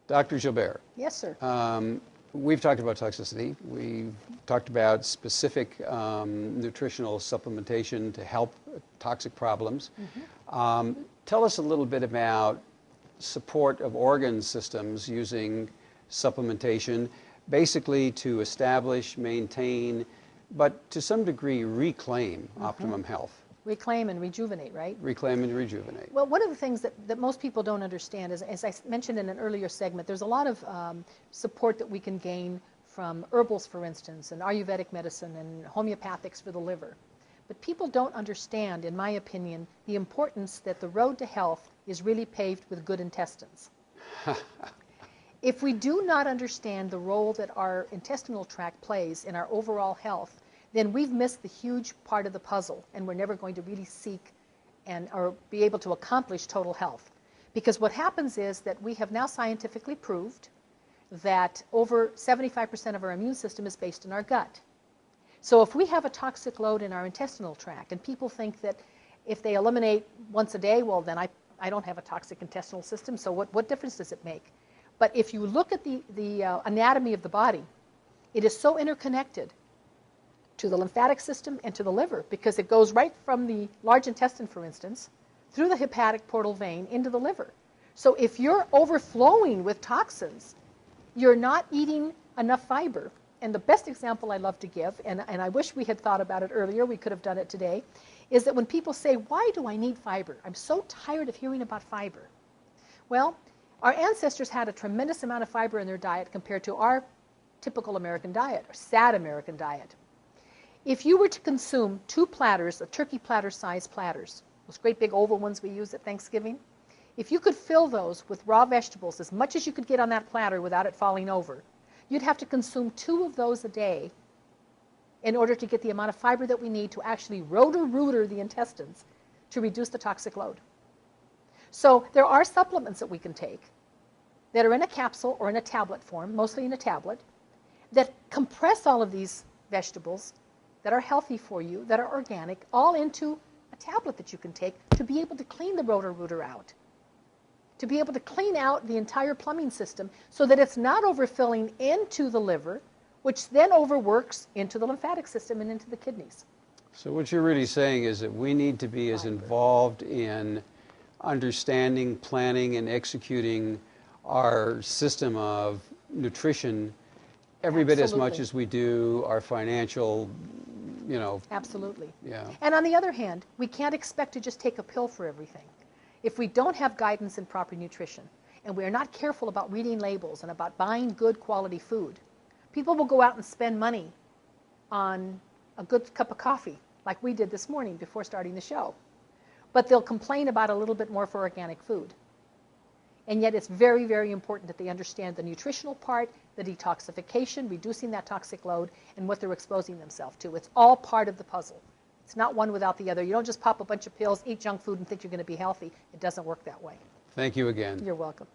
Dr. Gilbere. Yes, sir. We've talked about toxicity. We've talked about specific nutritional supplementation to help toxic problems. Tell us a little bit about support of organ systems using supplementation, basically to establish, maintain, but to some degree reclaim optimum health. Reclaim and rejuvenate, right? Reclaim and rejuvenate. Well, one of the things that most people don't understand is, as I mentioned in an earlier segment, there's a lot of support that we can gain from herbals, for instance, and Ayurvedic medicine and homeopathics for the liver. But people don't understand, in my opinion, the importance that the road to health is really paved with good intestines. If we do not understand the role that our intestinal tract plays in our overall health, then we've missed the huge part of the puzzle, and we're never going to really seek or be able to accomplish total health. Because what happens is that we have now scientifically proved that over 75% of our immune system is based in our gut. So if we have a toxic load in our intestinal tract, and people think that if they eliminate once a day, well, then I don't have a toxic intestinal system, so what difference does it make? But if you look at the anatomy of the body, it is so interconnected to the lymphatic system and to the liver, because it goes right from the large intestine, for instance, through the hepatic portal vein into the liver. So if you're overflowing with toxins, you're not eating enough fiber. And the best example I love to give, and I wish we had thought about it earlier, we could have done it today, is that when people say, why do I need fiber? I'm so tired of hearing about fiber. Well, our ancestors had a tremendous amount of fiber in their diet compared to our typical American diet, or sad American diet. If you were to consume 2 platters of turkey platter-sized platters, those great big oval ones we use at Thanksgiving, if you could fill those with raw vegetables, as much as you could get on that platter without it falling over, you'd have to consume 2 of those a day in order to get the amount of fiber that we need to actually rotor-rooter the intestines to reduce the toxic load. So there are supplements that we can take that are in a capsule or in a tablet form, mostly in a tablet, that compress all of these vegetables that are healthy for you, that are organic, all into a tablet that you can take to be able to clean the rotor-rooter out, to be able to clean out the entire plumbing system so that it's not overfilling into the liver, which then overworks into the lymphatic system and into the kidneys. So what you're really saying is that we need to be as involved in understanding, planning, and executing our system of nutrition every bit as much as we do our financial, Absolutely. Yeah. And on the other hand, we can't expect to just take a pill for everything. If we don't have guidance in proper nutrition, and we are not careful about reading labels and about buying good quality food, people will go out and spend money on a good cup of coffee, like we did this morning before starting the show. But they'll complain about a little bit more for organic food. And yet it's very, very important that they understand the nutritional part, the detoxification, reducing that toxic load, and what they're exposing themselves to. It's all part of the puzzle. It's not one without the other. You don't just pop a bunch of pills, eat junk food, and think you're going to be healthy. It doesn't work that way. Thank you again. You're welcome.